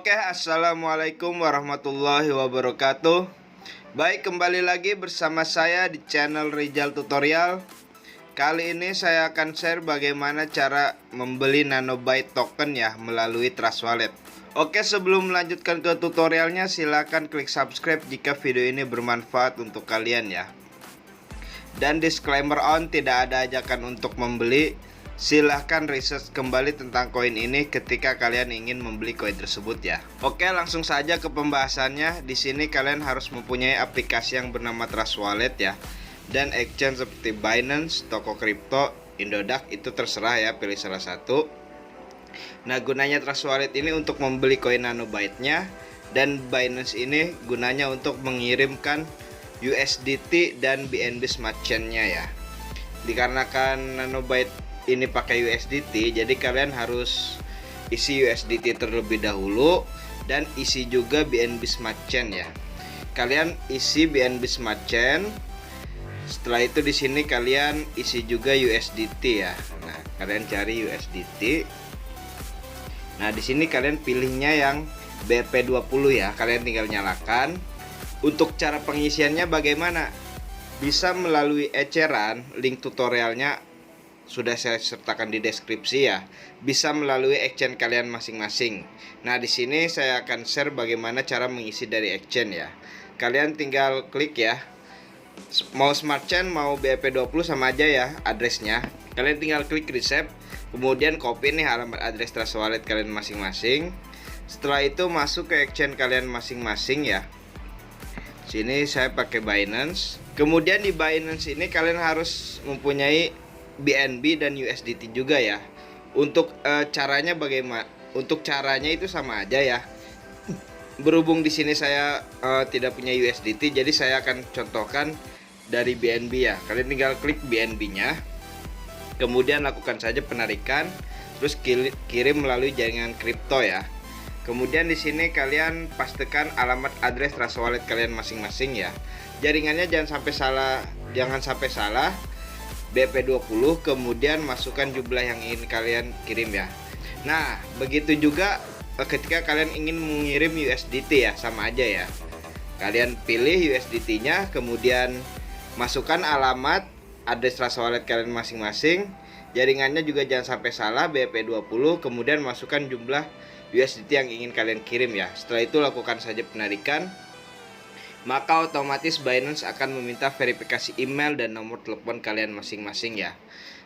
Oke, assalamualaikum warahmatullahi wabarakatuh. Baik, kembali lagi bersama saya di channel Rizal Tutorial. Kali ini saya akan share bagaimana cara membeli Nanobyte token ya melalui Trust Wallet. Oke, sebelum melanjutkan ke tutorialnya, silakan klik subscribe jika video ini bermanfaat untuk kalian ya. Dan disclaimer on, tidak ada ajakan untuk membeli. Silahkan research kembali tentang koin ini ketika kalian ingin membeli koin tersebut ya. Oke, langsung saja ke pembahasannya. Di sini kalian harus mempunyai aplikasi yang bernama Trust Wallet ya. Dan exchange seperti Binance, toko kripto, Indodax, itu terserah ya, pilih salah satu. Nah, gunanya Trust Wallet ini untuk membeli koin Nanobyte-nya, dan Binance ini gunanya untuk mengirimkan USDT dan BNB Smart Chain-nya ya. Dikarenakan Nanobyte ini pakai USDT, jadi kalian harus isi USDT terlebih dahulu dan isi juga BNB Smart Chain ya. Kalian isi BNB Smart Chain. Setelah itu di sini kalian isi juga USDT ya. Nah, kalian cari USDT. Nah, di sini kalian pilihnya yang BRP20 ya. Kalian tinggal nyalakan. Untuk cara pengisiannya bagaimana? Bisa melalui eceran, link tutorialnya sudah saya sertakan di deskripsi ya. Bisa melalui exchange kalian masing-masing. Nah, di sini saya akan share bagaimana cara mengisi dari exchange ya. Kalian tinggal klik ya. Mau Smart Chain mau BRP20 sama aja ya addressnya. Kalian tinggal klik receipt, kemudian copy nih alamat address Trust Wallet kalian masing-masing. Setelah itu masuk ke exchange kalian masing-masing ya. Sini saya pakai Binance. Kemudian di Binance ini kalian harus mempunyai BNB dan USDT juga ya. Untuk caranya bagaimana? Untuk caranya itu sama aja ya. Berhubung di sini saya tidak punya USDT, jadi saya akan contohkan dari BNB ya. Kalian tinggal klik BNB-nya. Kemudian lakukan saja penarikan, terus kirim melalui jaringan kripto ya. Kemudian di sini kalian pastikan alamat address Trust Wallet kalian masing-masing ya. Jaringannya jangan sampai salah. BP20, kemudian masukkan jumlah yang ingin kalian kirim ya. Nah, begitu juga ketika kalian ingin mengirim USDT ya, sama aja ya. Kalian pilih USDT-nya, kemudian masukkan alamat address Trust Wallet kalian masing-masing. Jaringannya juga jangan sampai salah, BP20, kemudian masukkan jumlah USDT yang ingin kalian kirim ya. Setelah itu lakukan saja penarikan. Maka otomatis Binance akan meminta verifikasi email dan nomor telepon kalian masing-masing ya.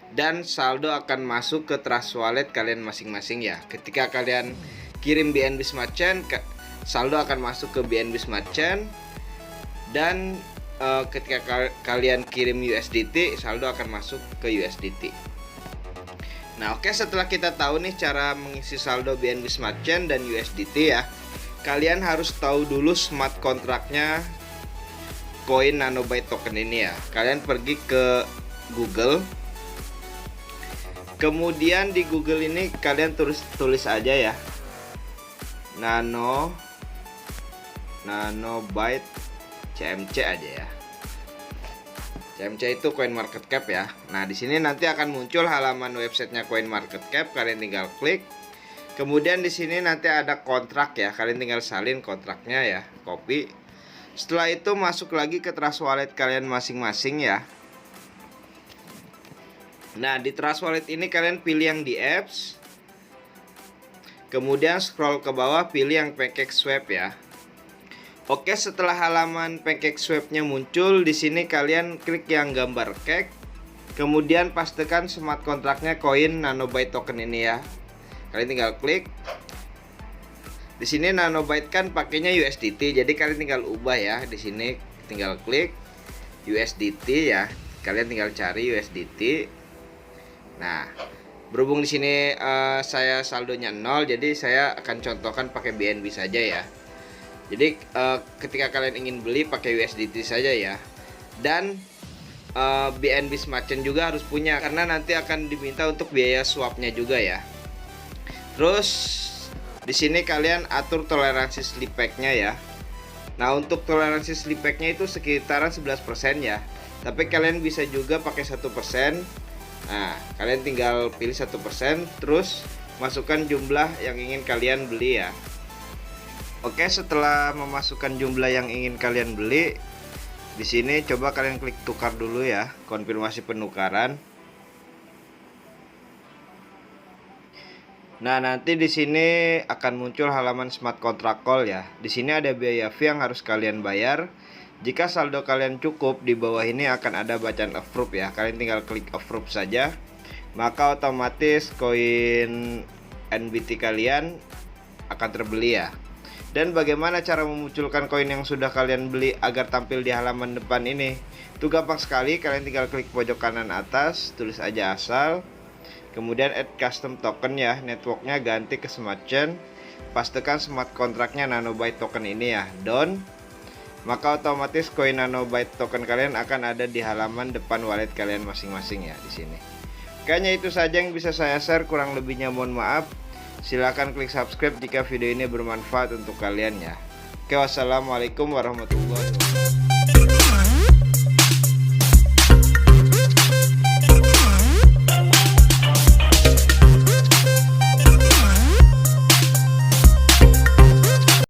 Dan saldo akan masuk ke Trust Wallet kalian masing-masing ya. Ketika kalian kirim BNB Smart Chain, saldo akan masuk ke BNB Smart Chain. Dan ketika kalian kirim USDT, saldo akan masuk ke USDT. Nah, oke, setelah kita tahu nih cara mengisi saldo BNB Smart Chain dan USDT ya. Kalian harus tahu dulu smart kontraknya koin Nanobyte token ini ya. Kalian pergi ke Google. Kemudian di Google ini kalian tulis aja ya. Nanobyte CMC aja ya. CMC itu Coin Market Cap ya. Nah, di sini nanti akan muncul halaman websitenya Coin Market Cap. Kalian tinggal klik. Kemudian di sini nanti ada kontrak ya, kalian tinggal salin kontraknya ya, copy. Setelah itu masuk lagi ke Trust Wallet kalian masing-masing ya. Nah, di Trust Wallet ini kalian pilih yang di apps. Kemudian scroll ke bawah, pilih yang Pancake Swap ya. Oke, setelah halaman Pancake Swap-nya muncul, di sini kalian klik yang gambar cake. Kemudian pastikan smart kontraknya koin Nanobyte token ini ya. Kalian tinggal klik. Di sini Nanobyte kan pakainya USDT, jadi kalian tinggal ubah ya. Di sini tinggal klik USDT ya. Kalian tinggal cari USDT. Nah, berhubung di sini saya saldonya 0, jadi saya akan contohkan pakai BNB saja ya. Jadi ketika kalian ingin beli pakai USDT saja ya. Dan BNB Smart Chain juga harus punya, karena nanti akan diminta untuk biaya swapnya juga ya. Terus di sini kalian atur toleransi slipback-nya ya. Nah, untuk toleransi slipback-nya itu sekitaran 11% ya. Tapi kalian bisa juga pakai 1%. Nah, kalian tinggal pilih 1%, terus masukkan jumlah yang ingin kalian beli ya. Oke, setelah memasukkan jumlah yang ingin kalian beli, di sini coba kalian klik tukar dulu ya, konfirmasi penukaran. Nah, nanti di sini akan muncul halaman smart contract call ya. Di sini ada biaya fee yang harus kalian bayar. Jika saldo kalian cukup, di bawah ini akan ada bacaan approve ya. Kalian tinggal klik approve saja. Maka otomatis koin NBT kalian akan terbeli ya. Dan bagaimana cara memunculkan koin yang sudah kalian beli agar tampil di halaman depan ini? Itu gampang sekali, kalian tinggal klik pojok kanan atas, tulis aja asal. Kemudian add custom token ya, networknya ganti ke smart chain. Pastikan smart kontraknya nanobyte token ini ya, done. Maka otomatis koin nanobyte token kalian akan ada di halaman depan wallet kalian masing-masing ya di sini. Kayaknya itu saja yang bisa saya share, kurang lebihnya mohon maaf. Silahkan klik subscribe jika video ini bermanfaat untuk kalian ya. Oke, wassalamualaikum warahmatullahi wabarakatuh.